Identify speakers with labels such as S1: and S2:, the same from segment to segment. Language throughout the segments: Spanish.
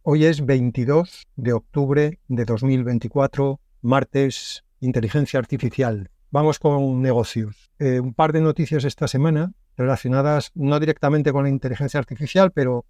S1: Hoy es 22 de octubre de 2024, martes, inteligencia artificial. Vamos con negocios. Un par de noticias esta semana relacionadas no directamente con la inteligencia artificial, pero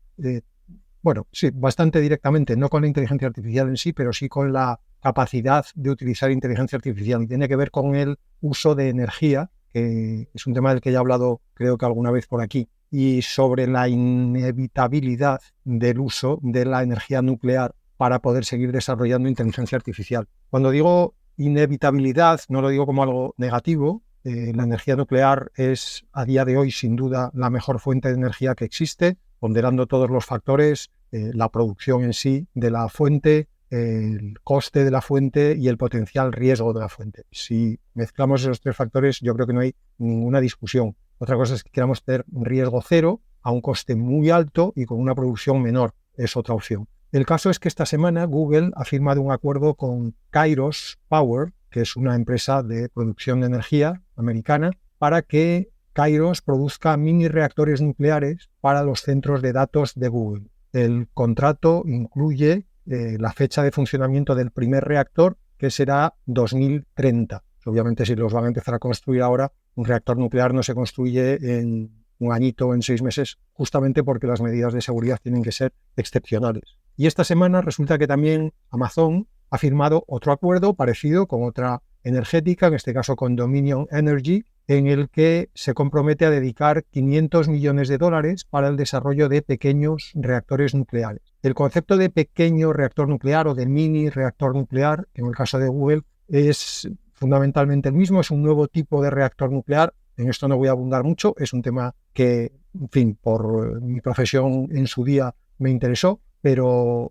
S1: sí, bastante directamente, no con la inteligencia artificial en sí, pero sí con la capacidad de utilizar inteligencia artificial. Y tiene que ver con el uso de energía, que es un tema del que ya he hablado creo que alguna vez por aquí, y sobre la inevitabilidad del uso de la energía nuclear para poder seguir desarrollando inteligencia artificial. Cuando digo inevitabilidad, no lo digo como algo negativo. La energía nuclear es a día de hoy sin duda la mejor fuente de energía que existe, ponderando todos los factores, la producción en sí de la fuente, el coste de la fuente y el potencial riesgo de la fuente. Si mezclamos esos tres factores, yo creo que no hay ninguna discusión. Otra cosa es que queramos tener un riesgo cero a un coste muy alto y con una producción menor. Es otra opción. El caso es que esta semana Google ha firmado un acuerdo con Kairos Power, que es una empresa de producción de energía americana, para que Kairos produzca mini reactores nucleares para los centros de datos de Google. El contrato incluye la fecha de funcionamiento del primer reactor, que será 2030. Obviamente, si los van a empezar a construir ahora, un reactor nuclear no se construye en un añito o en 6 meses, justamente porque las medidas de seguridad tienen que ser excepcionales. Y esta semana resulta que también Amazon ha firmado otro acuerdo parecido con otra energética, en este caso con Dominion Energy, en el que se compromete a dedicar $500 millones para el desarrollo de pequeños reactores nucleares. El concepto de pequeño reactor nuclear o de mini reactor nuclear, en el caso de Google, es fundamentalmente el mismo, es un nuevo tipo de reactor nuclear. En esto no voy a abundar mucho, es un tema que, en fin, por mi profesión en su día me interesó, pero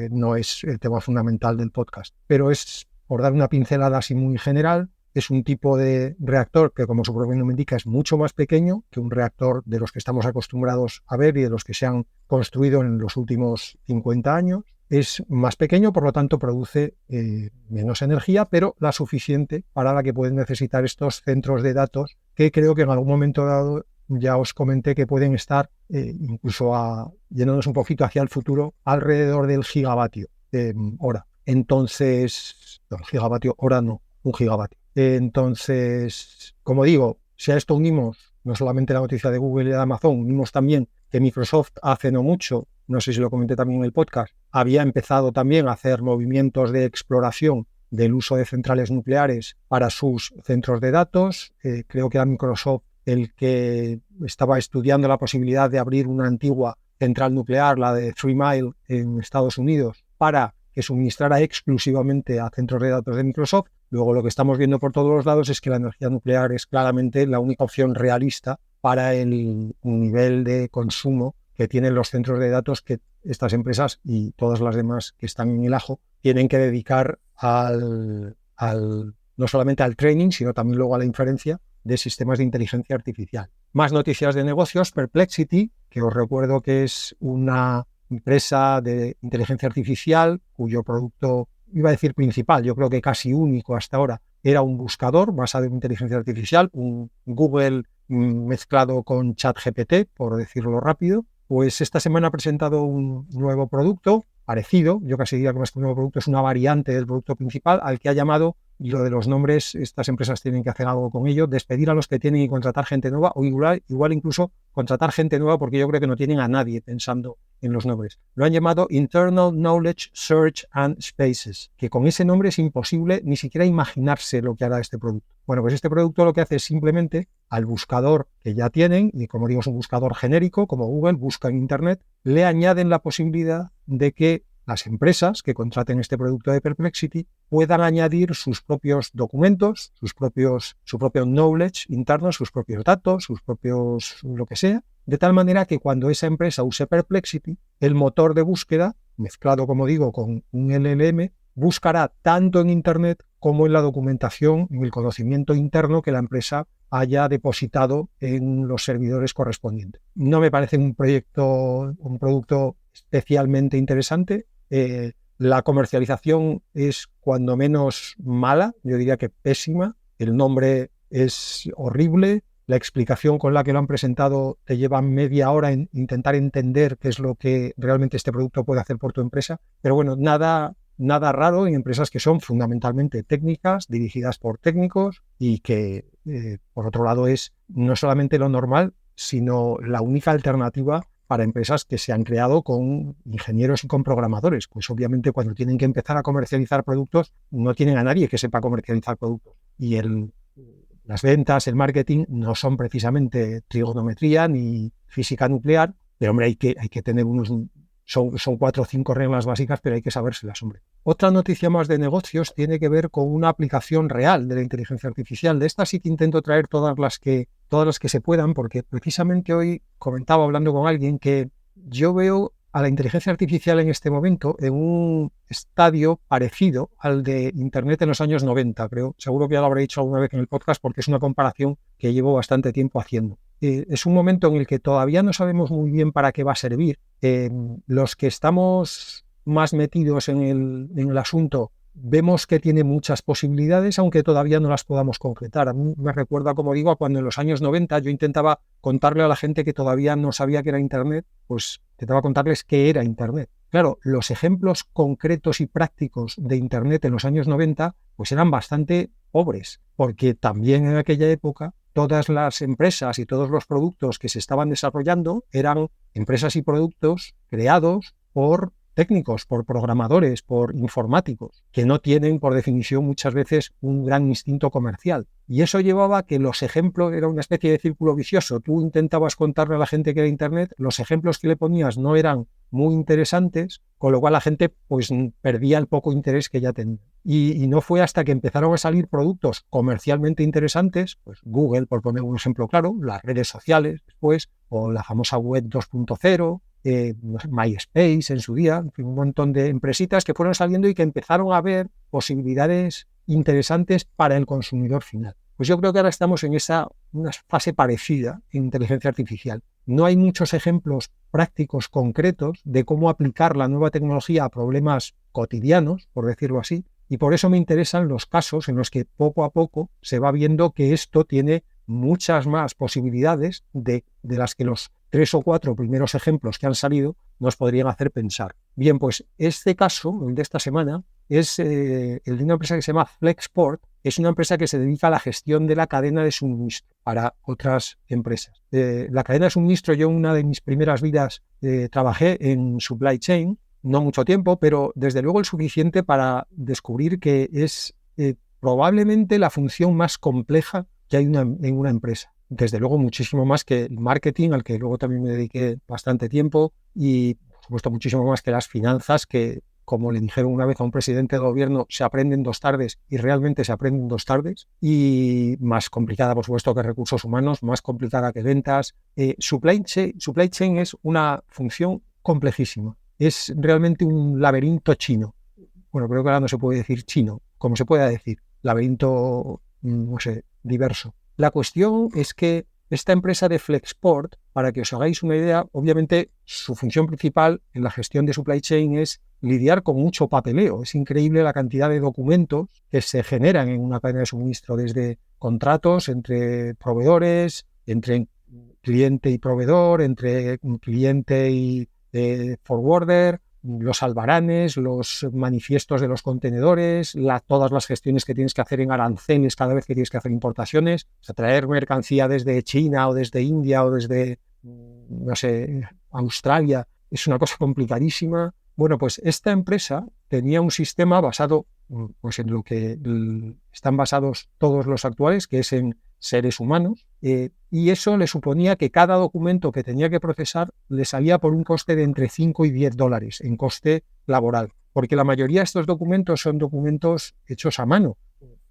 S1: no es el tema fundamental del podcast. Pero es, por dar una pincelada así muy general, es un tipo de reactor que, como su propio nombre indica, es mucho más pequeño que un reactor de los que estamos acostumbrados a ver y de los que se han construido en los últimos 50 años. Es más pequeño, por lo tanto produce menos energía, pero la suficiente para la que pueden necesitar estos centros de datos, que creo que en algún momento dado ya os comenté que pueden estar incluso yéndonos un poquito hacia el futuro, alrededor del gigavatio hora. Entonces, no, gigavatio hora no, un gigavatio. Entonces, como digo, si a esto unimos no solamente la noticia de Google y de Amazon, unimos también que Microsoft hace no mucho, no sé si lo comenté también en el podcast, había empezado también a hacer movimientos de exploración del uso de centrales nucleares para sus centros de datos. Creo que era Microsoft el que estaba estudiando la posibilidad de abrir una antigua central nuclear, la de Three Mile en Estados Unidos, para que suministrara exclusivamente a centros de datos de Microsoft. Luego lo que estamos viendo por todos los lados es que la energía nuclear es claramente la única opción realista para el nivel de consumo que tienen los centros de datos que estas empresas y todas las demás que están en el ajo tienen que dedicar no solamente al training, sino también luego a la inferencia de sistemas de inteligencia artificial. Más noticias de negocios. Perplexity, que os recuerdo que es una empresa de inteligencia artificial cuyo producto, iba a decir principal, yo creo que casi único hasta ahora, era un buscador basado en inteligencia artificial, un Google mezclado con ChatGPT, por decirlo rápido. Pues esta semana ha presentado un nuevo producto parecido, yo casi diría que más que un nuevo producto, es una variante del producto principal, al que ha llamado, y lo de los nombres, estas empresas tienen que hacer algo con ello, despedir a los que tienen y contratar gente nueva, o igual incluso contratar gente nueva, porque yo creo que no tienen a nadie pensando en los nombres. Lo han llamado Internal Knowledge Search and Spaces, que con ese nombre es imposible ni siquiera imaginarse lo que hará este producto. Bueno, pues este producto lo que hace es simplemente al buscador que ya tienen, y como digo es un buscador genérico, como Google busca en Internet, le añaden la posibilidad de que las empresas que contraten este producto de Perplexity puedan añadir sus propios documentos, su propio knowledge interno, sus propios datos, sus propios lo que sea, de tal manera que cuando esa empresa use Perplexity, el motor de búsqueda, mezclado, como digo, con un LLM, buscará tanto en Internet como en la documentación, en el conocimiento interno que la empresa haya depositado en los servidores correspondientes. No me parece un producto especialmente interesante. La comercialización es cuando menos mala, yo diría que pésima. El nombre es horrible. la explicación con la que lo han presentado te lleva media hora en intentar entender qué es lo que realmente este producto puede hacer por tu empresa. Pero bueno, nada raro en empresas que son fundamentalmente técnicas, dirigidas por técnicos y que, por otro lado, es no solamente lo normal, sino la única alternativa para empresas que se han creado con ingenieros y con programadores. Pues obviamente cuando tienen que empezar a comercializar productos, no tienen a nadie que sepa comercializar productos. Y las ventas, el marketing, no son precisamente trigonometría ni física nuclear, pero hombre, hay que tener son 4 o 5 reglas básicas, pero hay que sabérselas, hombre. Otra noticia más de negocios tiene que ver con una aplicación real de la inteligencia artificial. De estas sí que intento traer todas las que se puedan, porque precisamente hoy comentaba hablando con alguien que yo veo a la inteligencia artificial en este momento en un estadio parecido al de Internet en los años 90, creo. Seguro que ya lo habré dicho alguna vez en el podcast porque es una comparación que llevo bastante tiempo haciendo. Es un momento en el que todavía no sabemos muy bien para qué va a servir. Los que estamos más metidos en el asunto vemos que tiene muchas posibilidades, aunque todavía no las podamos concretar. A mí me recuerda, como digo, a cuando en los años 90 yo intentaba contarle a la gente que todavía no sabía qué era Internet, pues intentaba contarles qué era Internet. Claro, los ejemplos concretos y prácticos de Internet en los años 90 pues eran bastante pobres, porque también en aquella época todas las empresas y todos los productos que se estaban desarrollando eran empresas y productos creados por técnicos, por programadores, por informáticos, que no tienen, por definición, muchas veces un gran instinto comercial. Y eso llevaba a que los ejemplos, era una especie de círculo vicioso. Tú intentabas contarle a la gente que era Internet, los ejemplos que le ponías no eran muy interesantes, con lo cual la gente pues perdía el poco interés que ya tenía. Y no fue hasta que empezaron a salir productos comercialmente interesantes, pues Google, por poner un ejemplo claro, las redes sociales después, o la famosa web 2.0, MySpace en su día, en fin, un montón de empresitas que fueron saliendo y que empezaron a ver posibilidades interesantes para el consumidor final. Pues yo creo que ahora estamos en una fase parecida en inteligencia artificial. No hay muchos ejemplos prácticos concretos de cómo aplicar la nueva tecnología a problemas cotidianos, por decirlo así, y por eso me interesan los casos en los que poco a poco se va viendo que esto tiene muchas más posibilidades de las que los 3 o 4 primeros ejemplos que han salido nos podrían hacer pensar. Bien, pues este caso, el de esta semana, es el de una empresa que se llama Flexport. Es una empresa que se dedica a la gestión de la cadena de suministro para otras empresas. La cadena de suministro, yo en una de mis primeras vidas trabajé en supply chain, no mucho tiempo, pero desde luego el suficiente para descubrir que es probablemente la función más compleja que hay en una empresa. Desde luego muchísimo más que el marketing, al que luego también me dediqué bastante tiempo, y por supuesto muchísimo más que las finanzas, que como le dijeron una vez a un presidente de gobierno, se aprenden 2 tardes y realmente se aprenden 2 tardes, y más complicada por supuesto que recursos humanos, más complicada que ventas. Supply chain es una función complejísima, es realmente un laberinto chino. Bueno, creo que ahora no se puede decir chino, como se pueda decir, laberinto, no sé, diverso. La cuestión es que esta empresa de Flexport, para que os hagáis una idea, obviamente su función principal en la gestión de supply chain es lidiar con mucho papeleo. Es increíble la cantidad de documentos que se generan en una cadena de suministro, desde contratos entre proveedores, entre cliente y proveedor, entre cliente y forwarder, los albaranes, los manifiestos de los contenedores, todas las gestiones que tienes que hacer en aranceles cada vez que tienes que hacer importaciones, o sea, traer mercancía desde China o desde India o desde, no sé, Australia, es una cosa complicadísima. Bueno, pues esta empresa tenía un sistema basado pues en lo que están basados todos los actuales, que es en seres humanos, y eso le suponía que cada documento que tenía que procesar le salía por un coste de entre 5 y 10 dólares en coste laboral, porque la mayoría de estos documentos son documentos hechos a mano.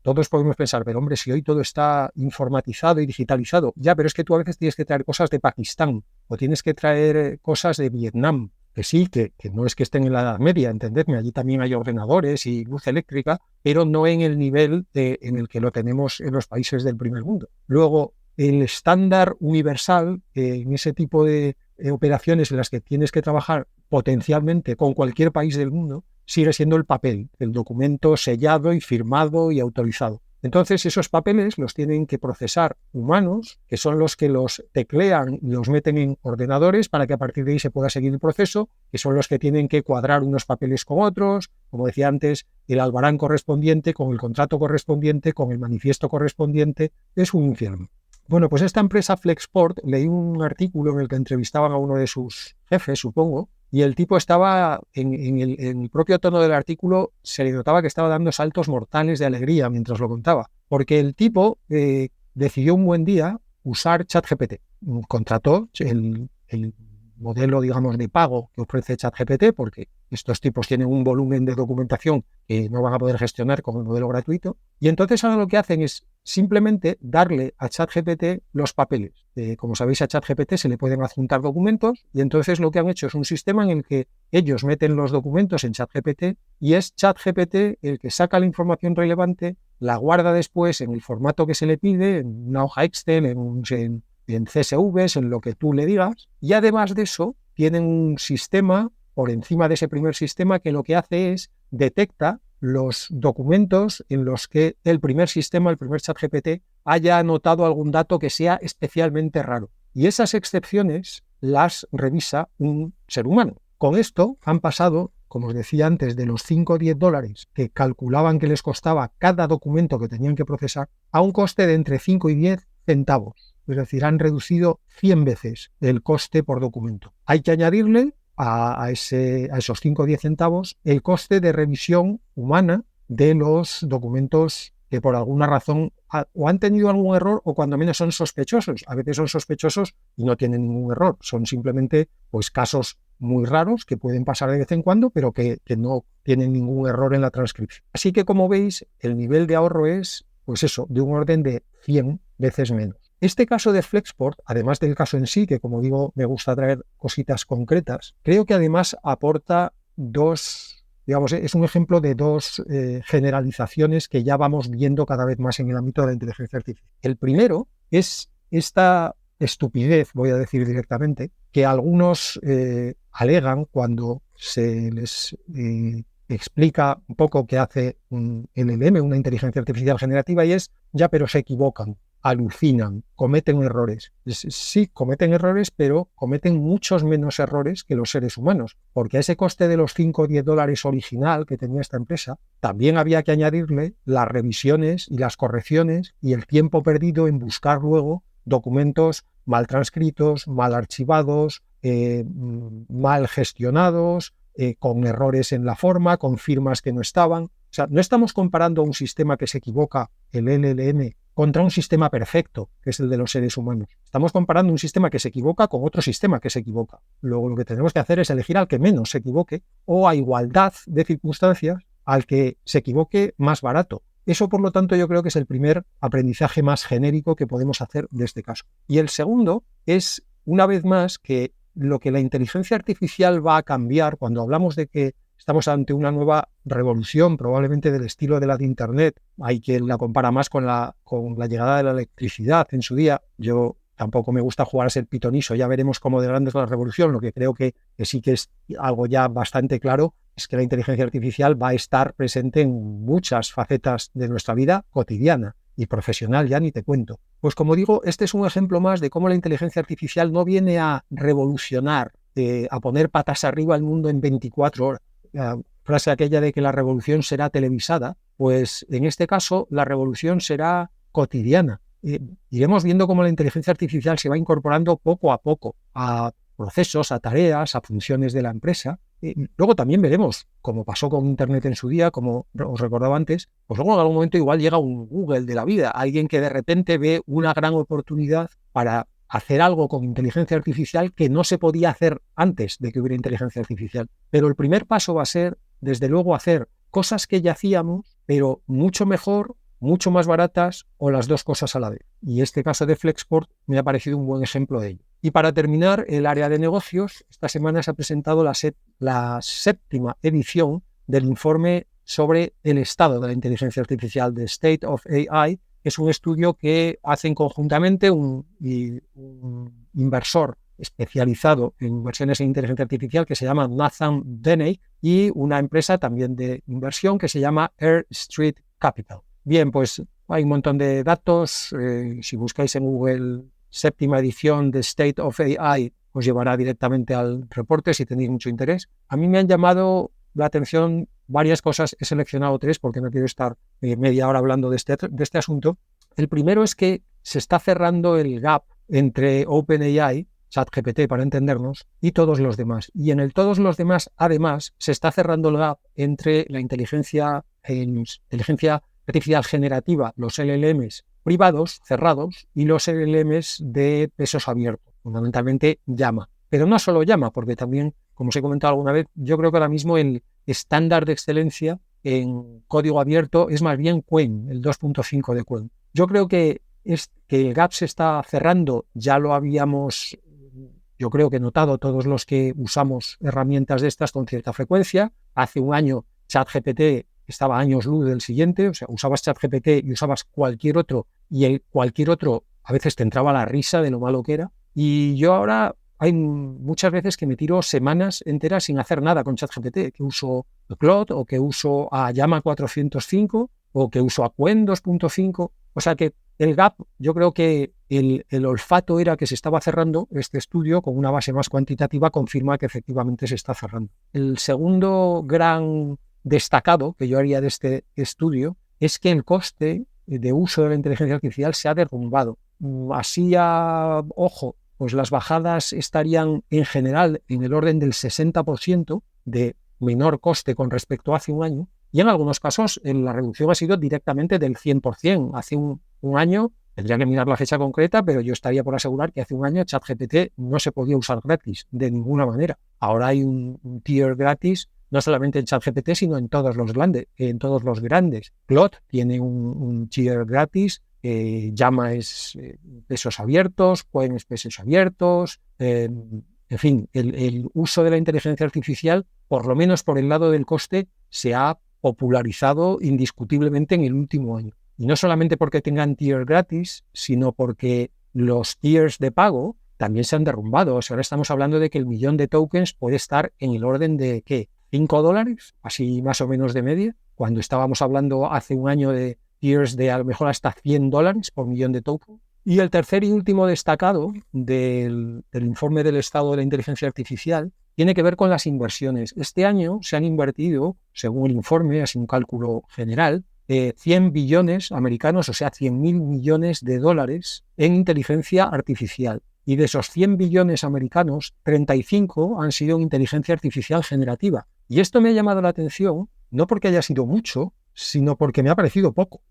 S1: Todos podemos pensar, pero hombre, si hoy todo está informatizado y digitalizado, ya, pero es que tú a veces tienes que traer cosas de Pakistán o tienes que traer cosas de Vietnam, que sí, que no es que estén en la Edad Media, entendedme, allí también hay ordenadores y luz eléctrica, pero no en el nivel en el que lo tenemos en los países del primer mundo. Luego, el estándar universal en ese tipo de operaciones en las que tienes que trabajar potencialmente con cualquier país del mundo sigue siendo el papel, el documento sellado y firmado y autorizado. Entonces esos papeles los tienen que procesar humanos, que son los que los teclean y los meten en ordenadores para que a partir de ahí se pueda seguir el proceso, que son los que tienen que cuadrar unos papeles con otros, como decía antes, el albarán correspondiente con el contrato correspondiente, con el manifiesto correspondiente. Es un infierno. Bueno, pues esta empresa Flexport, leí un artículo en el que entrevistaban a uno de sus jefes, supongo, y el tipo estaba, en el propio tono del artículo, se le notaba que estaba dando saltos mortales de alegría mientras lo contaba, porque el tipo decidió un buen día usar ChatGPT. Contrató el modelo, digamos, de pago que ofrece ChatGPT, porque estos tipos tienen un volumen de documentación que no van a poder gestionar con el modelo gratuito. Y entonces ahora lo que hacen es simplemente darle a ChatGPT los papeles. Como sabéis, a ChatGPT se le pueden adjuntar documentos y entonces lo que han hecho es un sistema en el que ellos meten los documentos en ChatGPT y es ChatGPT el que saca la información relevante, la guarda después en el formato que se le pide, en una hoja Excel, en CSVs, en lo que tú le digas, y además de eso tienen un sistema por encima de ese primer sistema que lo que hace es detecta los documentos en los que el primer sistema, el primer ChatGPT, haya anotado algún dato que sea especialmente raro. Y esas excepciones las revisa un ser humano. Con esto han pasado, como os decía antes, de los 5 o 10 dólares que calculaban que les costaba cada documento que tenían que procesar, a un coste de entre 5 y 10 centavos. Es decir, han reducido 100 veces el coste por documento. Hay que añadirle a esos 5 o 10 centavos el coste de revisión humana de los documentos que por alguna razón o han tenido algún error o cuando menos son sospechosos. A veces son sospechosos y no tienen ningún error. Son simplemente pues, casos muy raros que pueden pasar de vez en cuando, pero que no tienen ningún error en la transcripción. Así que, como veis, el nivel de ahorro es, pues eso, de un orden de 100 veces menos. Este caso de Flexport, además del caso en sí, que como digo, me gusta traer cositas concretas, creo que además aporta digamos, es un ejemplo de dos generalizaciones que ya vamos viendo cada vez más en el ámbito de la inteligencia artificial. El primero es esta estupidez, voy a decir directamente, que algunos alegan cuando se les explica un poco qué hace un LLM, una inteligencia artificial generativa, y es, ya, pero se equivocan, alucinan, cometen errores. Sí, cometen errores, pero cometen muchos menos errores que los seres humanos, porque a ese coste de los 5 o 10 dólares original que tenía esta empresa, también había que añadirle las revisiones y las correcciones y el tiempo perdido en buscar luego documentos mal transcritos, mal archivados, mal gestionados, con errores en la forma, con firmas que no estaban. O sea, no estamos comparando un sistema que se equivoca, el LLM, contra un sistema perfecto, que es el de los seres humanos. Estamos comparando un sistema que se equivoca con otro sistema que se equivoca. Luego lo que tenemos que hacer es elegir al que menos se equivoque o a igualdad de circunstancias al que se equivoque más barato. Eso, por lo tanto, yo creo que es el primer aprendizaje más genérico que podemos hacer de este caso. Y el segundo es, una vez más, que lo que la inteligencia artificial va a cambiar cuando hablamos de que estamos ante una nueva revolución, probablemente del estilo de la de Internet. Hay quien la compara más con la llegada de la electricidad en su día. Yo tampoco me gusta jugar a ser pitoniso, ya veremos cómo de grande es la revolución. Lo que creo que sí que es algo ya bastante claro es que la inteligencia artificial va a estar presente en muchas facetas de nuestra vida cotidiana y profesional, ya ni te cuento. Pues como digo, este es un ejemplo más de cómo la inteligencia artificial no viene a revolucionar, a poner patas arriba al mundo en 24 horas. La frase aquella de que la revolución será televisada, pues en este caso la revolución será cotidiana. Iremos viendo cómo la inteligencia artificial se va incorporando poco a poco a procesos, a tareas, a funciones de la empresa. Luego también veremos, como pasó con Internet en su día, como os recordaba antes, pues luego en algún momento igual llega un Google de la vida, alguien que de repente ve una gran oportunidad para hacer algo con inteligencia artificial que no se podía hacer antes de que hubiera inteligencia artificial. Pero el primer paso va a ser, desde luego, hacer cosas que ya hacíamos, pero mucho mejor, mucho más baratas o las dos cosas a la vez. Y este caso de Flexport me ha parecido un buen ejemplo de ello. Y para terminar, el área de negocios, esta semana se ha presentado la 7ª edición del informe sobre el estado de la inteligencia artificial, de State of AI, que es un estudio que hacen conjuntamente un inversor especializado en inversiones en inteligencia artificial que se llama Nathan Deney y una empresa también de inversión que se llama Air Street Capital. Bien, pues hay un montón de datos. Si buscáis en Google séptima edición de State of AI, os llevará directamente al reporte si tenéis mucho interés. A mí me han llamado la atención varias cosas. He seleccionado 3 porque no quiero estar media hora hablando de este asunto. El primero es que se está cerrando el gap entre OpenAI, ChatGPT para entendernos, y todos los demás. Y en el todos los demás, además, se está cerrando el gap entre la inteligencia artificial generativa, los LLMs privados, cerrados, y los LLMs de pesos abiertos, fundamentalmente Llama. Pero no solo Llama, porque también, como os he comentado alguna vez, yo creo que ahora mismo el estándar de excelencia en código abierto es más bien Qwen, el 2.5 de Qwen. Yo creo que el gap se está cerrando, ya lo habíamos, yo creo que notado todos los que usamos herramientas de estas con cierta frecuencia. Hace un año ChatGPT estaba años luz del siguiente, o sea, usabas ChatGPT y usabas cualquier otro, y cualquier otro a veces te entraba la risa de lo malo que era. Y yo ahora hay muchas veces que me tiro semanas enteras sin hacer nada con ChatGPT, que uso Claude o que uso a Llama 405 o que uso a Qwen 2.5. O sea que el gap, yo creo que el olfato era que se estaba cerrando. Este estudio, con una base más cuantitativa, confirma que efectivamente se está cerrando. El segundo gran destacado que yo haría de este estudio es que el coste de uso de la inteligencia artificial se ha derrumbado. Así a ojo, pues las bajadas estarían en general en el orden del 60% de menor coste con respecto a hace un año, y en algunos casos la reducción ha sido directamente del 100%. Hace un año, tendría que mirar la fecha concreta, pero yo estaría por asegurar que hace un año ChatGPT no se podía usar gratis de ninguna manera. Ahora hay un tier gratis, no solamente en ChatGPT, sino en todos los grandes. Claude tiene un tier gratis, Llama es pesos abiertos, Qwen es pesos abiertos, en fin, el uso de la inteligencia artificial, por lo menos por el lado del coste, se ha popularizado indiscutiblemente en el último año. Y no solamente porque tengan tier gratis, sino porque los tiers de pago también se han derrumbado. O sea, ahora estamos hablando de que el millón de tokens puede estar en el orden de, ¿qué? $5, así más o menos de media, cuando estábamos hablando hace un año de tiers de a lo mejor hasta $100 por millón de tokens. Y el tercer y último destacado del informe del estado de la inteligencia artificial tiene que ver con las inversiones. Este año se han invertido, según el informe, así un cálculo general, 100 billones americanos, o sea, 100.000 millones de dólares en inteligencia artificial. Y de esos 100 billones americanos, 35 han sido en inteligencia artificial generativa. Y esto me ha llamado la atención, no porque haya sido mucho, sino porque me ha parecido poco.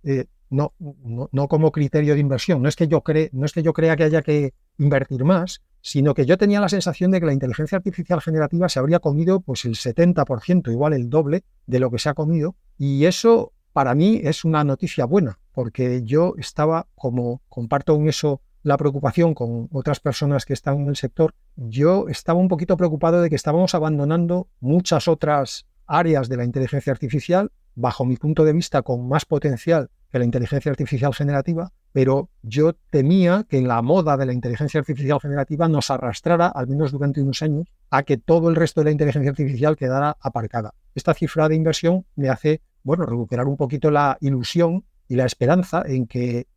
S1: No como criterio de inversión. No es que yo crea que haya que invertir más, sino que yo tenía la sensación de que la inteligencia artificial generativa se habría comido pues el 70%, igual el doble de lo que se ha comido. Y eso para mí es una noticia buena, porque yo estaba, como comparto en eso la preocupación con otras personas que están en el sector, yo estaba un poquito preocupado de que estábamos abandonando muchas otras áreas de la inteligencia artificial, bajo mi punto de vista con más potencial que la inteligencia artificial generativa, pero yo temía que la moda de la inteligencia artificial generativa nos arrastrara, al menos durante unos años, a que todo el resto de la inteligencia artificial quedara aparcada. Esta cifra de inversión me hace, recuperar un poquito la ilusión y la esperanza en que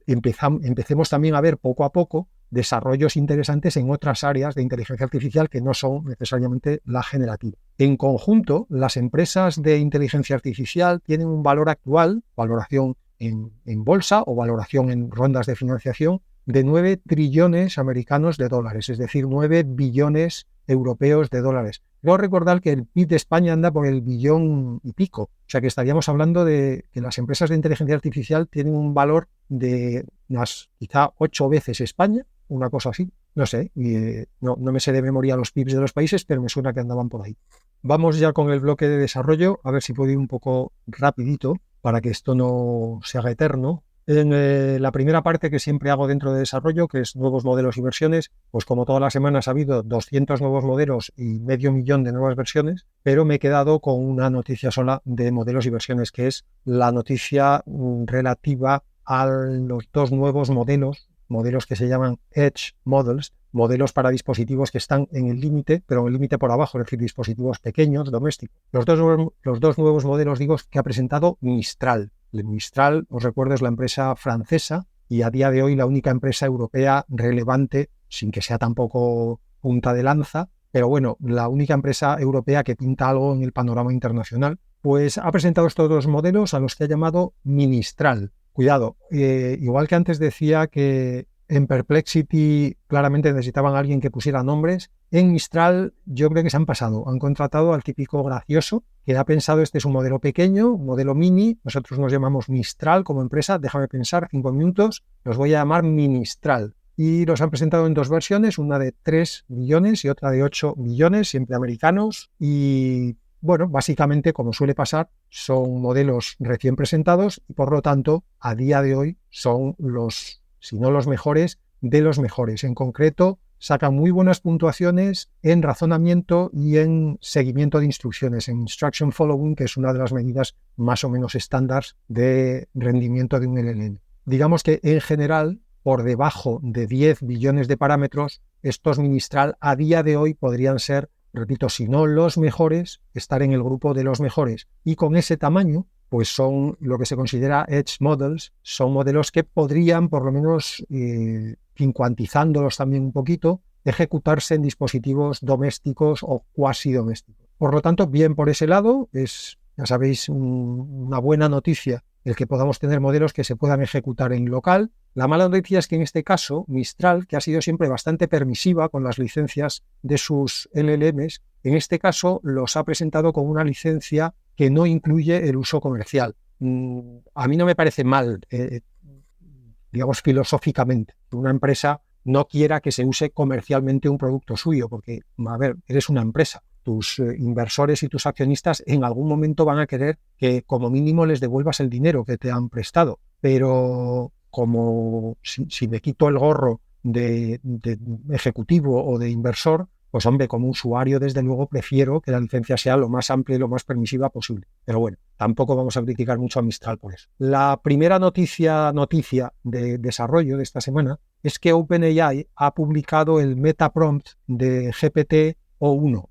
S1: empecemos también a ver poco a poco desarrollos interesantes en otras áreas de inteligencia artificial que no son necesariamente la generativa. En conjunto, las empresas de inteligencia artificial tienen un valor actual, valoración en bolsa o valoración en rondas de financiación, de 9 trillones americanos de dólares, es decir, 9 billones europeos de dólares. Quiero recordar que el PIB de España anda por el billón y pico, o sea que estaríamos hablando de que las empresas de inteligencia artificial tienen un valor de unas quizá 8 veces España, una cosa así, no sé, no me sé de memoria los PIBs de los países, pero me suena que andaban por ahí. Vamos ya con el bloque de desarrollo, a ver si puedo ir un poco rapidito para que esto no se haga eterno. En la primera parte que siempre hago dentro de desarrollo, que es nuevos modelos y versiones, pues como todas las semanas ha habido 200 nuevos modelos y 500.000 de nuevas versiones, pero me he quedado con una noticia sola de modelos y versiones, que es la noticia relativa a los 2 nuevos modelos que se llaman Edge Models, modelos para dispositivos que están en el límite, pero en el límite por abajo, es decir, dispositivos pequeños, domésticos. Los dos nuevos modelos, digo, que ha presentado Mistral. Mistral, os recuerdo, es la empresa francesa y a día de hoy la única empresa europea relevante, sin que sea tampoco punta de lanza, pero bueno, la única empresa europea que pinta algo en el panorama internacional, pues ha presentado estos dos modelos a los que ha llamado Ministral. Cuidado, igual que antes decía que en Perplexity claramente necesitaban a alguien que pusiera nombres, en Mistral yo creo que se han pasado. Han contratado al típico gracioso que ha pensado, este es un modelo pequeño, un modelo mini, nosotros nos llamamos Mistral como empresa, déjame pensar 5 minutos, los voy a llamar Ministral. Y los han presentado en dos versiones, una de 3 millones y otra de 8 millones, siempre americanos. Y bueno, básicamente, como suele pasar, son modelos recién presentados y por lo tanto, a día de hoy son los, si no los mejores, de los mejores. En concreto, sacan muy buenas puntuaciones en razonamiento y en seguimiento de instrucciones, en instruction following, que es una de las medidas más o menos estándar de rendimiento de un LLM. Digamos que en general, por debajo de 10 billones de parámetros, estos Ministral a día de hoy podrían ser, repito, si no los mejores, estar en el grupo de los mejores. Y con ese tamaño, pues son lo que se considera edge models, son modelos que podrían, por lo menos cuantizándolos también un poquito, ejecutarse en dispositivos domésticos o cuasi domésticos. Por lo tanto, bien por ese lado, es, ya sabéis, una buena noticia el que podamos tener modelos que se puedan ejecutar en local. La mala noticia es que en este caso, Mistral, que ha sido siempre bastante permisiva con las licencias de sus LLMs, en este caso los ha presentado con una licencia que no incluye el uso comercial. A mí no me parece mal, digamos filosóficamente, que una empresa no quiera que se use comercialmente un producto suyo, porque, a ver, eres una empresa. Tus inversores y tus accionistas en algún momento van a querer que como mínimo les devuelvas el dinero que te han prestado. Pero como si me quito el gorro de ejecutivo o de inversor, pues hombre, como usuario desde luego prefiero que la licencia sea lo más amplia y lo más permisiva posible. Pero bueno, tampoco vamos a criticar mucho a Mistral por eso. La primera noticia de desarrollo de esta semana es que OpenAI ha publicado el meta prompt de GPT-o1.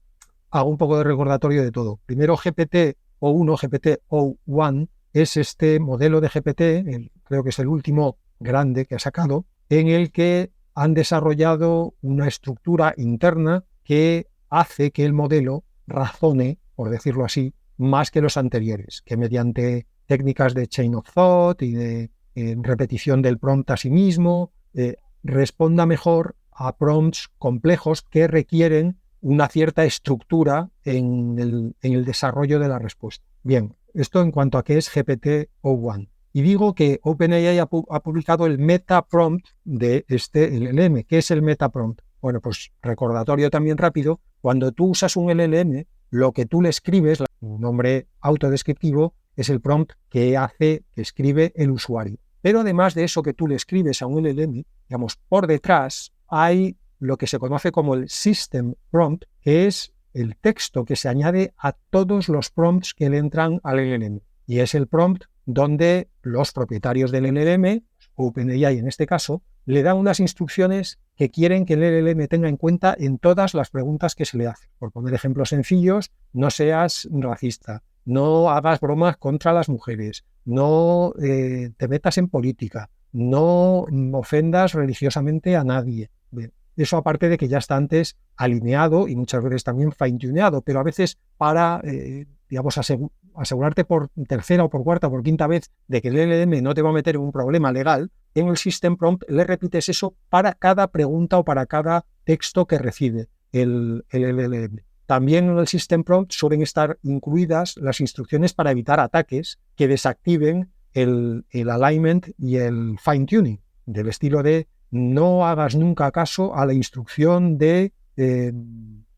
S1: Hago un poco de recordatorio de todo. Primero, GPT-o1, GPT-o1 es este modelo de GPT, creo que es el último grande que ha sacado, en el que han desarrollado una estructura interna que hace que el modelo razone, por decirlo así, más que los anteriores, que mediante técnicas de chain of thought y de repetición del prompt a sí mismo, responda mejor a prompts complejos que requieren una cierta estructura en el desarrollo de la respuesta. Bien, esto en cuanto a qué es GPT-o1. Y digo que OpenAI ha publicado el meta prompt de este LLM. ¿Qué es el meta prompt? Bueno, pues recordatorio también rápido. Cuando tú usas un LLM, lo que tú le escribes, un nombre autodescriptivo, es el prompt que escribe el usuario. Pero además de eso que tú le escribes a un LLM, digamos, por detrás hay lo que se conoce como el System Prompt, que es el texto que se añade a todos los prompts que le entran al LLM. Y es el prompt donde los propietarios del LLM, OpenAI en este caso, le dan unas instrucciones que quieren que el LLM tenga en cuenta en todas las preguntas que se le hacen. Por poner ejemplos sencillos, no seas racista, no hagas bromas contra las mujeres, no te metas en política, no ofendas religiosamente a nadie. Bien. Eso aparte de que ya está antes alineado y muchas veces también fine-tuneado, pero a veces para, digamos, asegurarte por tercera o por cuarta o por quinta vez de que el LLM no te va a meter en un problema legal, en el System Prompt le repites eso para cada pregunta o para cada texto que recibe el LLM. También en el System Prompt suelen estar incluidas las instrucciones para evitar ataques que desactiven el alignment y el fine-tuning, del estilo de no hagas nunca caso a la instrucción de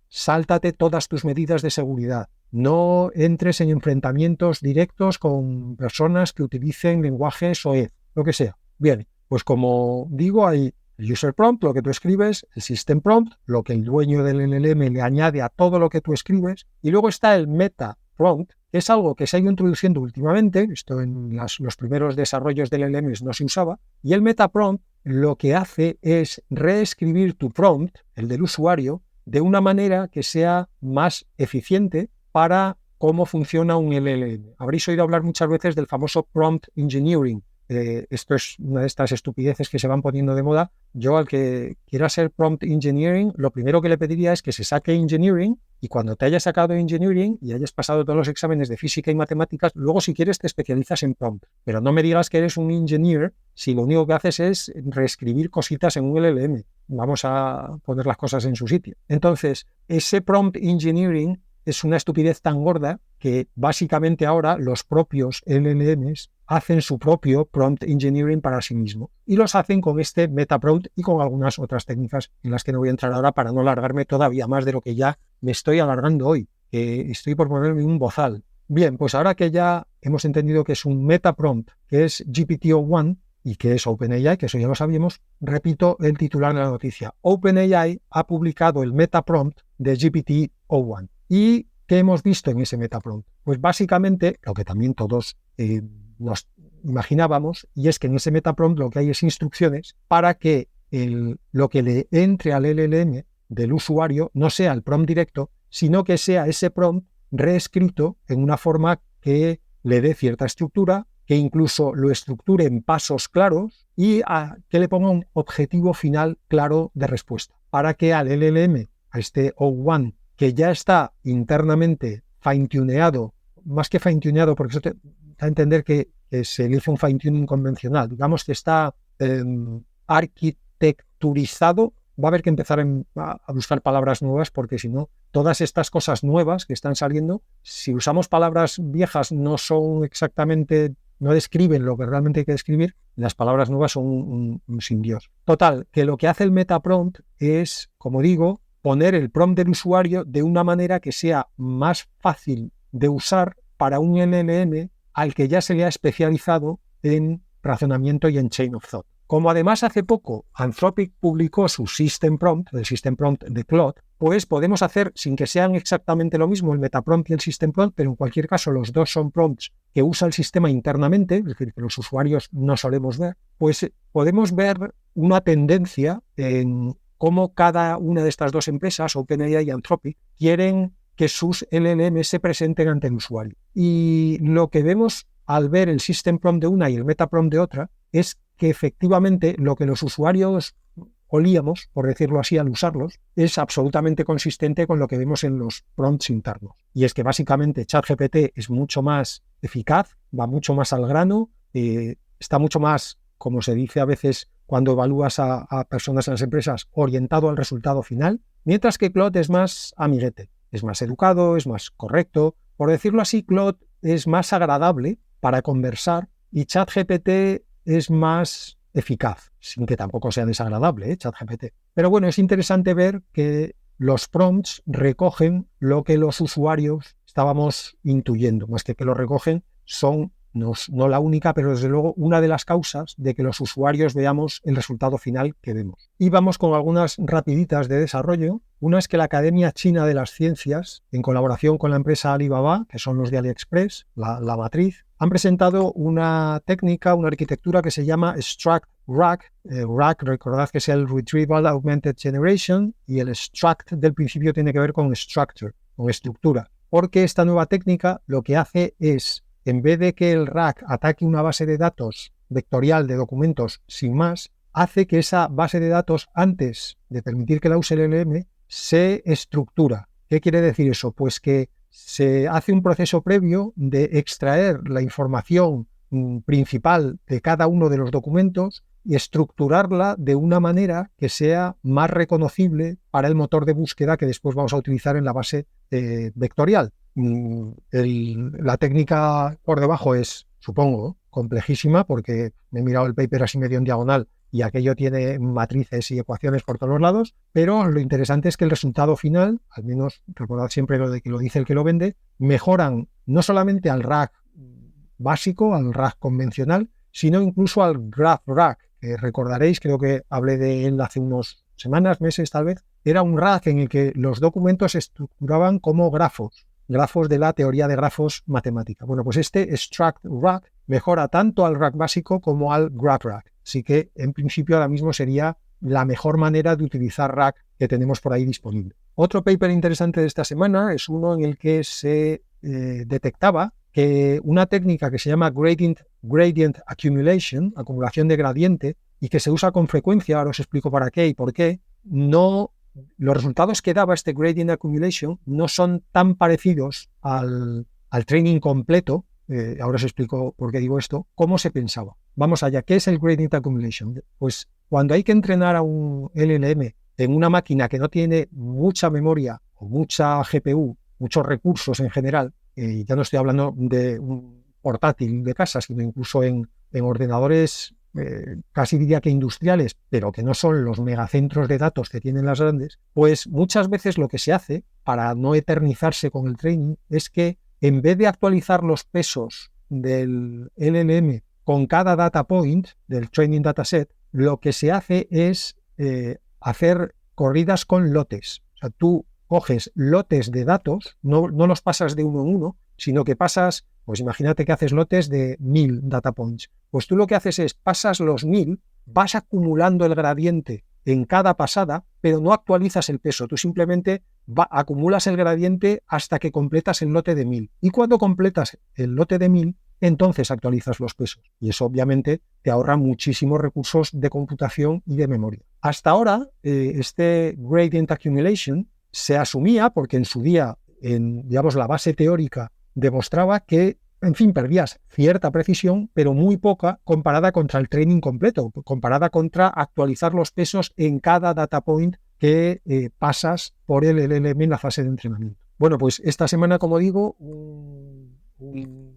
S1: sáltate todas tus medidas de seguridad. No entres en enfrentamientos directos con personas que utilicen lenguaje SOE, lo que sea. Bien, pues como digo, hay el user prompt, lo que tú escribes, el system prompt, lo que el dueño del LLM le añade a todo lo que tú escribes, y luego está el meta prompt, que es algo que se ha ido introduciendo últimamente, esto en los primeros desarrollos del LLM no se usaba, y el meta prompt lo que hace es reescribir tu prompt, el del usuario, de una manera que sea más eficiente para cómo funciona un LLM. Habréis oído hablar muchas veces del famoso prompt engineering. Esto es una de estas estupideces que se van poniendo de moda. Yo, al que quiera hacer prompt engineering, lo primero que le pediría es que se saque engineering, y cuando te hayas sacado engineering y hayas pasado todos los exámenes de física y matemáticas, luego si quieres te especializas en prompt. Pero no me digas que eres un engineer si lo único que haces es reescribir cositas en un LLM. Vamos a poner las cosas en su sitio. Entonces, ese prompt engineering es una estupidez tan gorda que básicamente ahora los propios LLMs hacen su propio prompt engineering para sí mismo, y los hacen con este metaprompt y con algunas otras técnicas en las que no voy a entrar ahora para no alargarme todavía más de lo que ya me estoy alargando hoy. Estoy por ponerme un bozal. Bien, pues ahora que ya hemos entendido que es un metaprompt, que es GPT-o1 y que es OpenAI, que eso ya lo sabíamos, repito el titular de la noticia. OpenAI ha publicado el metaprompt de GPT-o1. ¿Y qué hemos visto en ese metaprompt? Pues básicamente lo que también todos nos imaginábamos, y es que en ese metaprompt lo que hay es instrucciones para que lo que le entre al LLM del usuario no sea el prompt directo, sino que sea ese prompt reescrito en una forma que le dé cierta estructura, que incluso lo estructure en pasos claros y que le ponga un objetivo final claro de respuesta, para que al LLM, a este O1, que ya está internamente fine-tuneado, más que fine-tuneado, porque eso te da a entender que se le hizo un fine-tuning convencional, digamos que está arquitecturizado. Va a haber que empezar a buscar palabras nuevas, porque si no, todas estas cosas nuevas que están saliendo, si usamos palabras viejas, no son exactamente, no describen lo que realmente hay que describir. Las palabras nuevas son un sin Dios. Total, que lo que hace el metaprompt es, como digo, poner el prompt del usuario de una manera que sea más fácil de usar para un LLM al que ya se le ha especializado en razonamiento y en chain of thought. Como además hace poco Anthropic publicó su System Prompt, el System Prompt de Claude, pues podemos hacer, sin que sean exactamente lo mismo el Metaprompt y el System Prompt, pero en cualquier caso los dos son prompts que usa el sistema internamente, es decir, que los usuarios no solemos ver, pues podemos ver una tendencia en cómo cada una de estas dos empresas, OpenAI y Anthropic, quieren que sus LLM se presenten ante el usuario. Y lo que vemos al ver el System Prompt de una y el Metaprompt de otra es que efectivamente lo que los usuarios olíamos, por decirlo así, al usarlos, es absolutamente consistente con lo que vemos en los prompts internos. Y es que básicamente ChatGPT es mucho más eficaz, va mucho más al grano, está mucho más, como se dice a veces cuando evalúas a personas en las empresas, orientado al resultado final, mientras que Claude es más amiguete, es más educado, es más correcto. Por decirlo así, Claude es más agradable para conversar y ChatGPT es más eficaz, sin que tampoco sea desagradable, ChatGPT. Pero bueno, es interesante ver que los prompts recogen lo que los usuarios estábamos intuyendo, más que lo recogen, son no la única, pero desde luego una de las causas de que los usuarios veamos el resultado final que vemos. Y vamos con algunas rapiditas de desarrollo. Una es que la Academia China de las Ciencias, en colaboración con la empresa Alibaba, que son los de AliExpress, la matriz, han presentado una técnica, una arquitectura que se llama Struct-RAG. RAG, recordad que es el Retrieval Augmented Generation, y el struct del principio tiene que ver con structure, con estructura. Porque esta nueva técnica lo que hace es, en vez de que el RAG ataque una base de datos vectorial de documentos sin más, hace que esa base de datos, antes de permitir que la use el LLM, se estructura. ¿Qué quiere decir eso? Pues que se hace un proceso previo de extraer la información principal de cada uno de los documentos y estructurarla de una manera que sea más reconocible para el motor de búsqueda que después vamos a utilizar en la base vectorial. La técnica por debajo es, supongo, complejísima, porque me he mirado el paper así medio en diagonal y aquello tiene matrices y ecuaciones por todos los lados, pero lo interesante es que el resultado final, al menos recordad siempre lo de que lo dice el que lo vende, mejoran no solamente al RAG básico, al RAG convencional, sino incluso al GraphRAG, que recordaréis, creo que hablé de él hace unas semanas, meses tal vez. Era un RAG en el que los documentos se estructuraban como grafos de la teoría de grafos matemática. Bueno, pues este StructRAG mejora tanto al RAG básico como al GraphRAG. Así que en principio ahora mismo sería la mejor manera de utilizar RAG que tenemos por ahí disponible. Otro paper interesante de esta semana es uno en el que se detectaba que una técnica que se llama gradient accumulation, acumulación de gradiente, y que se usa con frecuencia, ahora os explico para qué y por qué, los resultados que daba este gradient accumulation no son tan parecidos al training completo, ahora os explico por qué digo esto, como se pensaba. Vamos allá, ¿qué es el gradient accumulation? Pues cuando hay que entrenar a un LLM en una máquina que no tiene mucha memoria o mucha GPU, muchos recursos en general, ya no estoy hablando de un portátil de casa, sino incluso en ordenadores casi diría que industriales, pero que no son los megacentros de datos que tienen las grandes, pues muchas veces lo que se hace para no eternizarse con el training es que en vez de actualizar los pesos del LLM con cada data point del training dataset, lo que se hace es hacer corridas con lotes. O sea, tú coges lotes de datos, no los pasas de uno en uno, sino que pasas, pues imagínate que haces lotes de 1000 data points. Pues tú lo que haces es, pasas los 1000, vas acumulando el gradiente en cada pasada, pero no actualizas el peso. Tú simplemente acumulas el gradiente hasta que completas el lote de 1000. Y cuando completas el lote de 1000, entonces actualizas los pesos. Y eso obviamente te ahorra muchísimos recursos de computación y de memoria. Hasta ahora, este gradient accumulation se asumía, porque en su día, digamos, la base teórica demostraba que, en fin, perdías cierta precisión, pero muy poca comparada contra el training completo, comparada contra actualizar los pesos en cada data point que pasas por el LLM en la fase de entrenamiento. Bueno, pues esta semana, como digo, un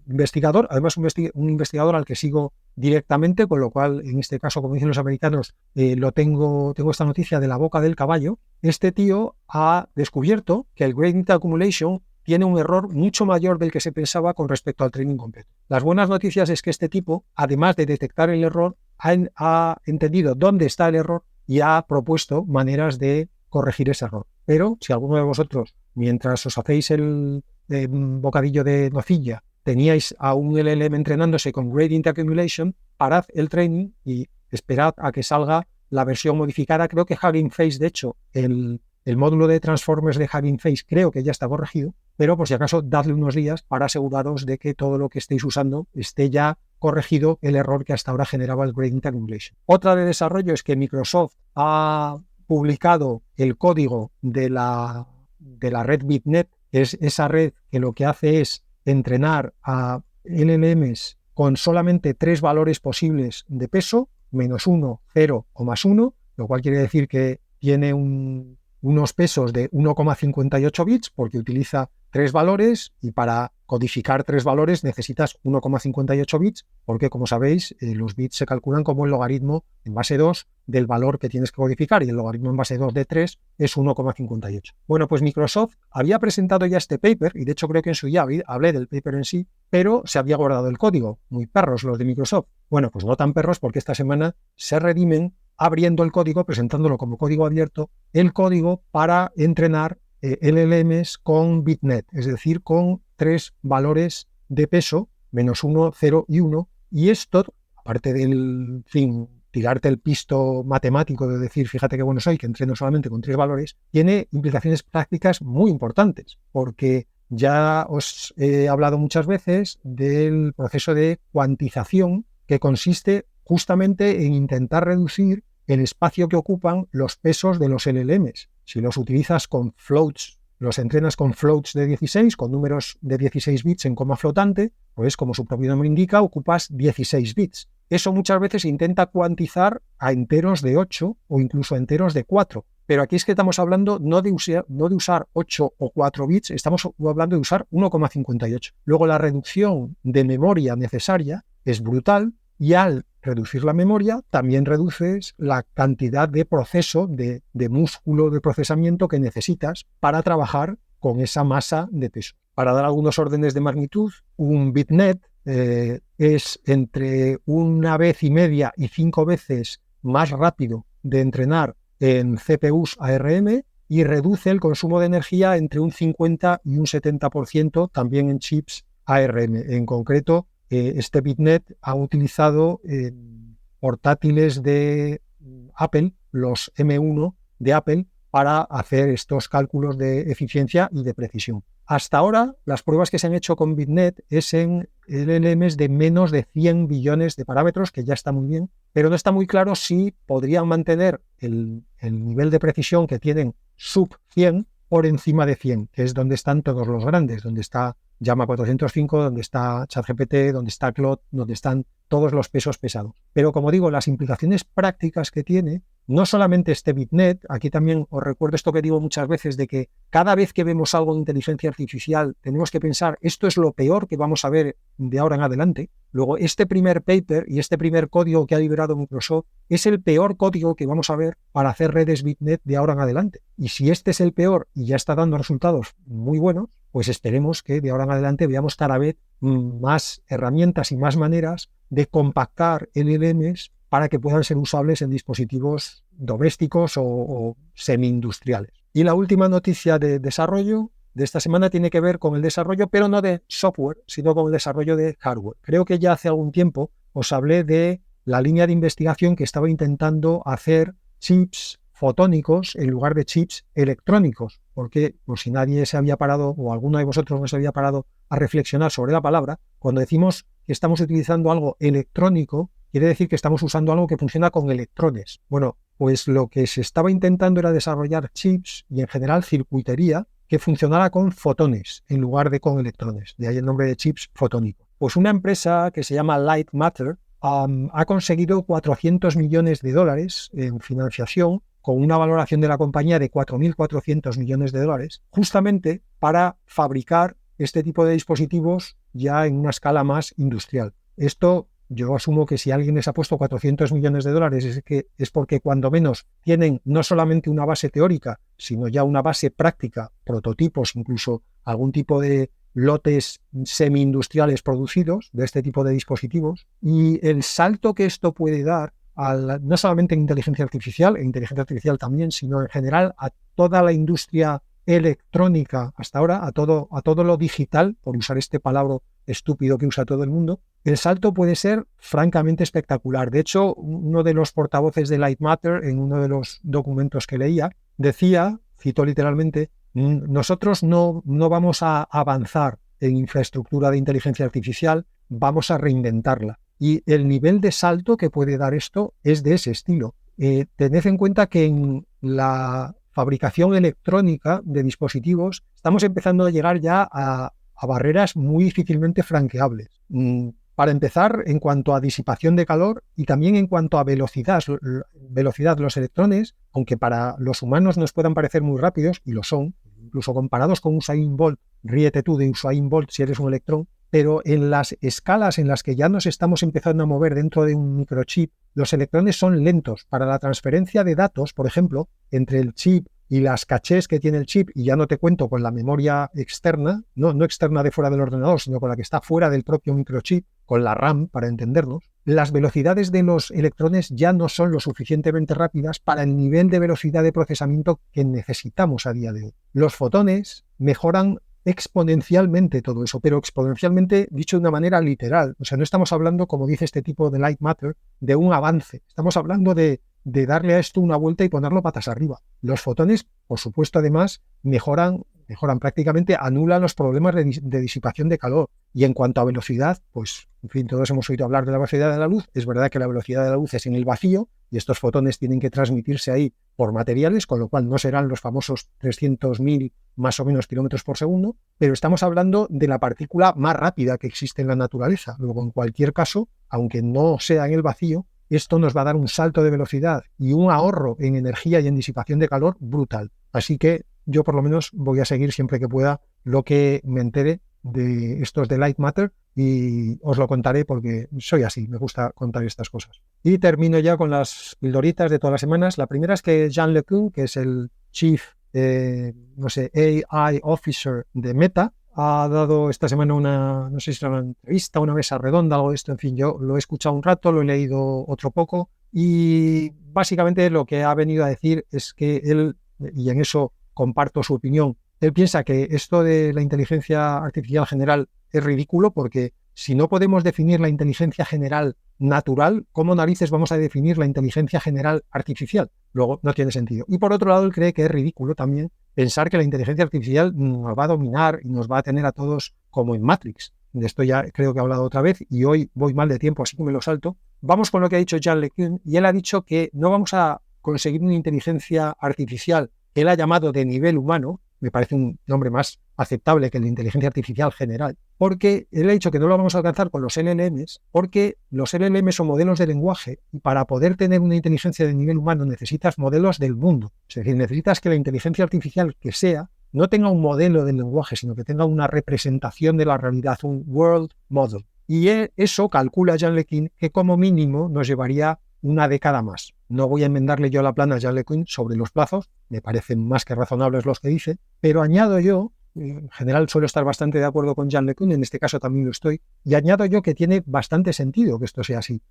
S1: investigador, además un investigador al que sigo directamente, con lo cual, en este caso, como dicen los americanos, tengo esta noticia de la boca del caballo. Este tío ha descubierto que el gradient accumulation tiene un error mucho mayor del que se pensaba con respecto al training completo. Las buenas noticias es que este tipo, además de detectar el error, ha entendido dónde está el error y ha propuesto maneras de corregir ese error. Pero si alguno de vosotros, mientras os hacéis el bocadillo de nocilla, teníais a un LLM entrenándose con gradient accumulation, parad el training y esperad a que salga la versión modificada. Creo que Hugging Face, de hecho, el módulo de Transformers de Hugging Face creo que ya está corregido, pero por si acaso dadle unos días para aseguraros de que todo lo que estéis usando esté ya corregido el error que hasta ahora generaba el gradient accumulation. Otra de desarrollo es que Microsoft ha publicado el código de la red BitNet, que es esa red que lo que hace es entrenar a LLMs con solamente 3 valores posibles de peso, -1, 0 o +1, lo cual quiere decir que tiene unos pesos de 1,58 bits porque utiliza 3 valores y para codificar 3 valores necesitas 1,58 bits porque, como sabéis, los bits se calculan como el logaritmo en base 2 del valor que tienes que codificar y el logaritmo en base 2 de 3 es 1,58. Bueno, pues Microsoft había presentado ya este paper y de hecho creo que en su día hablé del paper en sí, pero se había guardado el código. Muy perros los de Microsoft. Bueno, pues no tan perros porque esta semana se redimen abriendo el código, presentándolo como código abierto, el código para entrenar LLMs con BitNet, es decir, con 3 valores de peso, -1, 0 y 1, y esto, aparte del tirarte el pisto matemático de decir, fíjate qué bueno soy, que entreno solamente con 3 valores, tiene implicaciones prácticas muy importantes, porque ya os he hablado muchas veces del proceso de cuantización que consiste justamente en intentar reducir el espacio que ocupan los pesos de los LLMs. Si los utilizas con floats, los entrenas con floats de 16, con números de 16 bits en coma flotante, pues como su propio nombre indica, ocupas 16 bits. Eso muchas veces se intenta cuantizar a enteros de 8 o incluso a enteros de 4. Pero aquí es que estamos hablando no de usar 8 o 4 bits, estamos hablando de usar 1,58. Luego la reducción de memoria necesaria es brutal y al reducir la memoria también reduces la cantidad de proceso, de músculo de procesamiento que necesitas para trabajar con esa masa de peso. Para dar algunos órdenes de magnitud, un BitNet es entre 1,5 veces y 5 veces más rápido de entrenar en CPUs ARM y reduce el consumo de energía entre un 50 y un 70% también en chips ARM. En concreto, este BitNet ha utilizado portátiles de Apple los M1 de Apple para hacer estos cálculos de eficiencia y de precisión. Hasta ahora, las pruebas que se han hecho con BitNet es en LLMs de menos de 100 billones de parámetros, que ya está muy bien, pero no está muy claro si podrían mantener el nivel de precisión que tienen sub 100 por encima de 100, que es donde están todos los grandes, donde está Llama 405, donde está ChatGPT, donde está Claude, donde están todos los pesos pesados. Pero como digo, las implicaciones prácticas que tiene, no solamente este BitNet, aquí también os recuerdo esto que digo muchas veces, de que cada vez que vemos algo de inteligencia artificial tenemos que pensar, esto es lo peor que vamos a ver de ahora en adelante. Luego, este primer paper y este primer código que ha liberado Microsoft es el peor código que vamos a ver para hacer redes BitNet de ahora en adelante. Y si este es el peor y ya está dando resultados muy buenos, pues esperemos que de ahora en adelante veamos cada vez más herramientas y más maneras de compactar LLMs para que puedan ser usables en dispositivos domésticos o semi-industriales. Y la última noticia de desarrollo de esta semana tiene que ver con el desarrollo, pero no de software, sino con el desarrollo de hardware. Creo que ya hace algún tiempo os hablé de la línea de investigación que estaba intentando hacer chips fotónicos en lugar de chips electrónicos, porque por si nadie se había parado o alguno de vosotros no se había parado a reflexionar sobre la palabra, cuando decimos que estamos utilizando algo electrónico, quiere decir que estamos usando algo que funciona con electrones. Bueno, pues lo que se estaba intentando era desarrollar chips y en general circuitería que funcionara con fotones en lugar de con electrones, de ahí el nombre de chips fotónicos. Pues una empresa que se llama Light Matter ha conseguido 400 millones de dólares en financiación con una valoración de la compañía de 4.400 millones de dólares, justamente para fabricar este tipo de dispositivos ya en una escala más industrial. Esto, yo asumo que si alguien les ha puesto 400 millones de dólares es porque cuando menos tienen no solamente una base teórica, sino ya una base práctica, prototipos, incluso algún tipo de lotes semi-industriales producidos de este tipo de dispositivos. Y el salto que esto puede dar no solamente en inteligencia artificial también, sino en general a toda la industria electrónica hasta ahora, a todo lo digital, por usar este palabra estúpido que usa todo el mundo, el salto puede ser francamente espectacular. De hecho, uno de los portavoces de Light Matter, en uno de los documentos que leía, decía, cito literalmente, nosotros no vamos a avanzar en infraestructura de inteligencia artificial, vamos a reinventarla. Y el nivel de salto que puede dar esto es de ese estilo. Tened en cuenta que en la fabricación electrónica de dispositivos estamos empezando a llegar ya a barreras muy difícilmente franqueables. Para empezar, en cuanto a disipación de calor y también en cuanto a velocidad, los electrones, aunque para los humanos nos puedan parecer muy rápidos, y lo son, incluso comparados con Usain Bolt, ríete tú de Usain Bolt si eres un electrón, pero en las escalas en las que ya nos estamos empezando a mover dentro de un microchip, los electrones son lentos. Para la transferencia de datos, por ejemplo, entre el chip y las cachés que tiene el chip, y ya no te cuento con la memoria externa, no externa de fuera del ordenador, sino con la que está fuera del propio microchip, con la RAM, para entendernos, las velocidades de los electrones ya no son lo suficientemente rápidas para el nivel de velocidad de procesamiento que necesitamos a día de hoy. Los fotones mejoran exponencialmente todo eso, pero exponencialmente dicho de una manera literal. O sea, no estamos hablando, como dice este tipo de Light Matter, de un avance. Estamos hablando de darle a esto una vuelta y ponerlo patas arriba. Los fotones, por supuesto, además, mejoran prácticamente, anulan los problemas de disipación de calor. Y en cuanto a velocidad, pues, en fin, todos hemos oído hablar de la velocidad de la luz. Es verdad que la velocidad de la luz es en el vacío y estos fotones tienen que transmitirse ahí por materiales, con lo cual no serán los famosos 300.000 más o menos kilómetros por segundo, pero estamos hablando de la partícula más rápida que existe en la naturaleza. Luego, en cualquier caso, aunque no sea en el vacío, esto nos va a dar un salto de velocidad y un ahorro en energía y en disipación de calor brutal. Así que yo por lo menos voy a seguir siempre que pueda lo que me entere de estos de Light Matter y os lo contaré porque soy así, me gusta contar estas cosas. Y termino ya con las pildoritas de todas las semanas. La primera es que Jean LeCun, que es el Chief AI Officer de Meta, ha dado esta semana no sé si era una entrevista, una mesa redonda, algo de esto, en fin, yo lo he escuchado un rato, lo he leído otro poco y básicamente lo que ha venido a decir es que él, y en eso comparto su opinión, él piensa que esto de la inteligencia artificial general es ridículo porque si no podemos definir la inteligencia general natural, ¿cómo narices vamos a definir la inteligencia general artificial? Luego, no tiene sentido. Y por otro lado, él cree que es ridículo también pensar que la inteligencia artificial nos va a dominar y nos va a tener a todos como en Matrix. De esto ya creo que he hablado otra vez y hoy voy mal de tiempo, así que me lo salto. Vamos con lo que ha dicho Jean LeCun, y él ha dicho que no vamos a conseguir una inteligencia artificial que él ha llamado de nivel humano, me parece un nombre más aceptable que la inteligencia artificial general, porque él ha dicho que no lo vamos a alcanzar con los LLMs, porque los LLMs son modelos de lenguaje y para poder tener una inteligencia de nivel humano necesitas modelos del mundo. Es decir, necesitas que la inteligencia artificial que sea no tenga un modelo del lenguaje, sino que tenga una representación de la realidad, un world model. Y eso calcula Jean LeCun que como mínimo nos llevaría una década más. No voy a enmendarle yo la plana a Jean LeCun sobre los plazos, me parecen más que razonables los que dice, pero añado yo, en general suelo estar bastante de acuerdo con Jean LeCun, en este caso también lo estoy, y añado yo que tiene bastante sentido que esto sea así.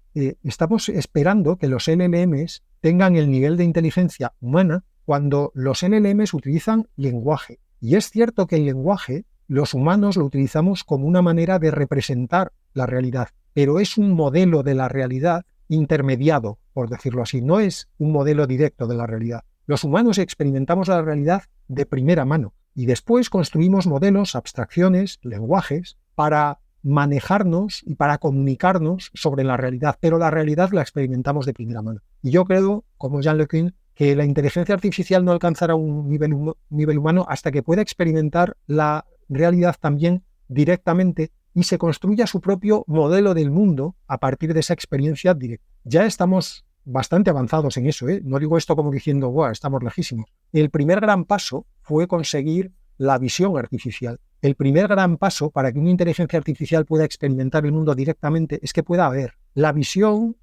S1: Estamos esperando que los LLMs tengan el nivel de inteligencia humana cuando los LLMs utilizan lenguaje. Y es cierto que el lenguaje, los humanos lo utilizamos como una manera de representar la realidad, pero es un modelo de la realidad intermediado, por decirlo así, no es un modelo directo de la realidad. Los humanos experimentamos la realidad de primera mano y después construimos modelos, abstracciones, lenguajes para manejarnos y para comunicarnos sobre la realidad, pero la realidad la experimentamos de primera mano. Y yo creo, como Jean LeCun, que la inteligencia artificial no alcanzará un nivel humano hasta que pueda experimentar la realidad también directamente y se construya su propio modelo del mundo a partir de esa experiencia directa. Ya estamos bastante avanzados en eso, ¿eh? No digo esto como diciendo, wow, estamos lejísimos. El primer gran paso fue conseguir la visión artificial. El primer gran paso para que una inteligencia artificial pueda experimentar el mundo directamente es que pueda ver. La visión,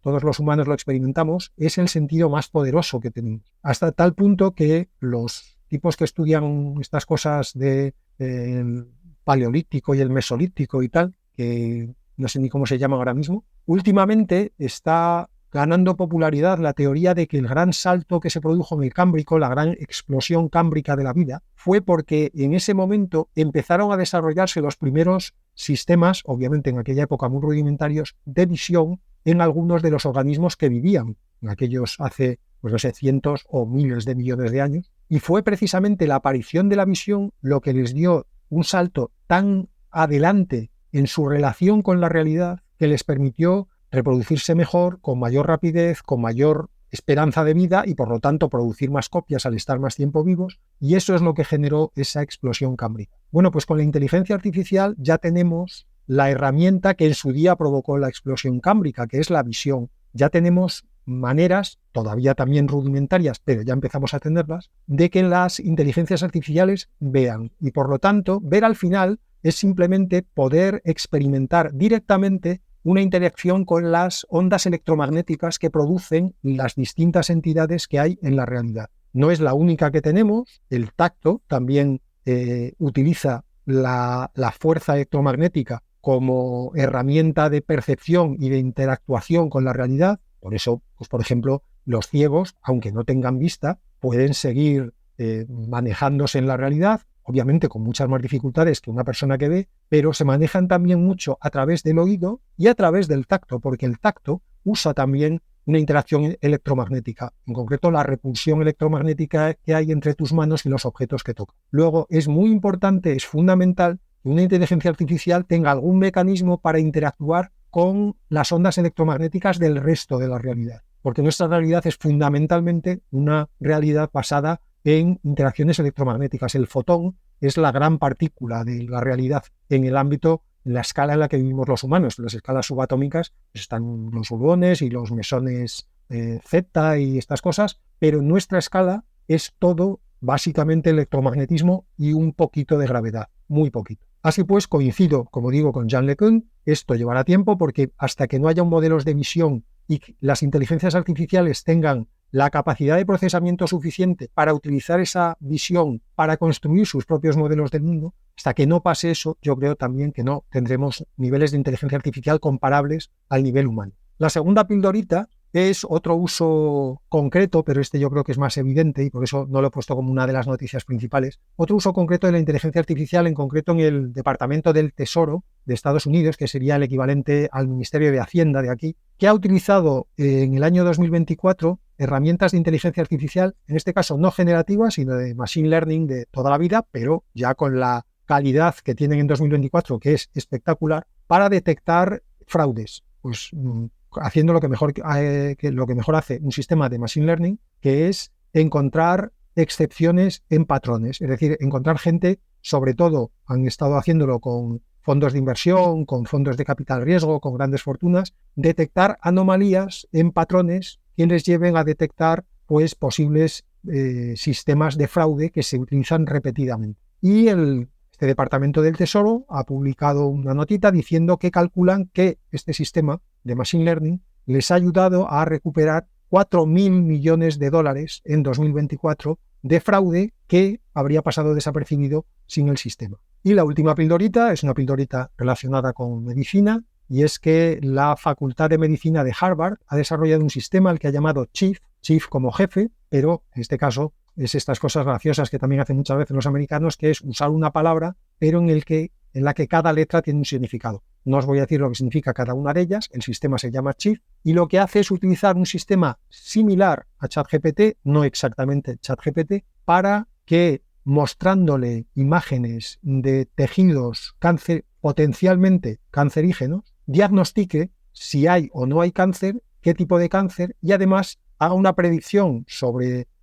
S1: todos los humanos lo experimentamos, es el sentido más poderoso que tenemos. Hasta tal punto que los tipos que estudian estas cosas de paleolítico y el mesolítico y tal, que no sé ni cómo se llama ahora mismo, últimamente está ganando popularidad la teoría de que el gran salto que se produjo en el Cámbrico, la gran explosión cámbrica de la vida, fue porque en ese momento empezaron a desarrollarse los primeros sistemas, obviamente en aquella época muy rudimentarios, de visión en algunos de los organismos que vivían, en aquellos hace, pues no sé, cientos o miles de millones de años, y fue precisamente la aparición de la visión lo que les dio un salto tan adelante en su relación con la realidad que les permitió reproducirse mejor, con mayor rapidez, con mayor esperanza de vida y por lo tanto producir más copias al estar más tiempo vivos, y eso es lo que generó esa explosión cámbrica. Bueno, pues con la inteligencia artificial ya tenemos la herramienta que en su día provocó la explosión cámbrica, que es la visión. Ya tenemos maneras, todavía también rudimentarias, pero ya empezamos a tenerlas, de que las inteligencias artificiales vean. Y por lo tanto, ver al final es simplemente poder experimentar directamente una interacción con las ondas electromagnéticas que producen las distintas entidades que hay en la realidad. No es la única que tenemos, el tacto también utiliza la fuerza electromagnética como herramienta de percepción y de interactuación con la realidad. Por eso, pues por ejemplo, los ciegos, aunque no tengan vista, pueden seguir manejándose en la realidad, obviamente con muchas más dificultades que una persona que ve, pero se manejan también mucho a través del oído y a través del tacto, porque el tacto usa también una interacción electromagnética, en concreto la repulsión electromagnética que hay entre tus manos y los objetos que tocan. Luego, es muy importante, es fundamental que una inteligencia artificial tenga algún mecanismo para interactuar con las ondas electromagnéticas del resto de la realidad, porque nuestra realidad es fundamentalmente una realidad basada en interacciones electromagnéticas. El fotón es la gran partícula de la realidad en el ámbito, en la escala en la que vivimos los humanos. En las escalas subatómicas pues están los gluones y los mesones Z y estas cosas, pero en nuestra escala es todo básicamente electromagnetismo y un poquito de gravedad, muy poquito. Así pues, coincido, como digo, con Jean LeCun, esto llevará tiempo porque hasta que no haya modelos de visión y las inteligencias artificiales tengan la capacidad de procesamiento suficiente para utilizar esa visión para construir sus propios modelos del mundo, hasta que no pase eso, yo creo también que no tendremos niveles de inteligencia artificial comparables al nivel humano. La segunda pildorita es otro uso concreto, pero este yo creo que es más evidente y por eso no lo he puesto como una de las noticias principales. Otro uso concreto de la inteligencia artificial, en concreto en el Departamento del Tesoro de Estados Unidos, que sería el equivalente al Ministerio de Hacienda de aquí, que ha utilizado en el año 2024 herramientas de inteligencia artificial, en este caso no generativas, sino de machine learning de toda la vida, pero ya con la calidad que tienen en 2024, que es espectacular, para detectar fraudes. Pues haciendo lo que mejor hace un sistema de machine learning, que es encontrar excepciones en patrones, es decir, encontrar gente, sobre todo han estado haciéndolo con fondos de inversión, con fondos de capital riesgo, con grandes fortunas, detectar anomalías en patrones que les lleven a detectar pues posibles sistemas de fraude que se utilizan repetidamente. Y este Departamento del Tesoro ha publicado una notita diciendo que calculan que este sistema de Machine Learning les ha ayudado a recuperar 4.000 millones de dólares en 2024 de fraude que habría pasado desapercibido sin el sistema. Y la última pildorita es una pildorita relacionada con medicina, y es que la Facultad de Medicina de Harvard ha desarrollado un sistema al que ha llamado Chief como jefe, pero en este caso es estas cosas graciosas que también hacen muchas veces los americanos, que es usar una palabra, pero en la que cada letra tiene un significado. No os voy a decir lo que significa cada una de ellas, el sistema se llama Chief, y lo que hace es utilizar un sistema similar a ChatGPT, no exactamente ChatGPT, para que mostrándole imágenes de tejidos potencialmente cancerígenos, diagnostique si hay o no hay cáncer, qué tipo de cáncer, y además haga una predicción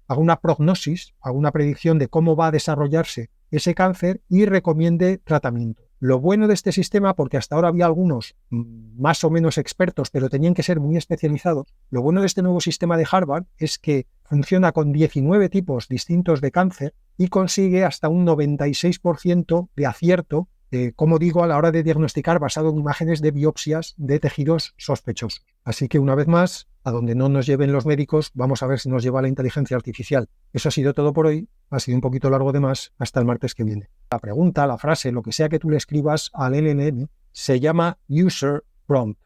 S1: haga una prognosis, haga una predicción de cómo va a desarrollarse ese cáncer y recomiende tratamiento. Lo bueno de este sistema, porque hasta ahora había algunos más o menos expertos, pero tenían que ser muy especializados, lo bueno de este nuevo sistema de Harvard es que funciona con 19 tipos distintos de cáncer y consigue hasta un 96% de acierto, como digo, a la hora de diagnosticar basado en imágenes de biopsias de tejidos sospechosos. Así que una vez más, a donde no nos lleven los médicos, vamos a ver si nos lleva la inteligencia artificial. Eso ha sido todo por hoy, ha sido un poquito largo de más, hasta el martes que viene. La pregunta, la frase, lo que sea que tú le escribas al LLM, se llama User Prompt.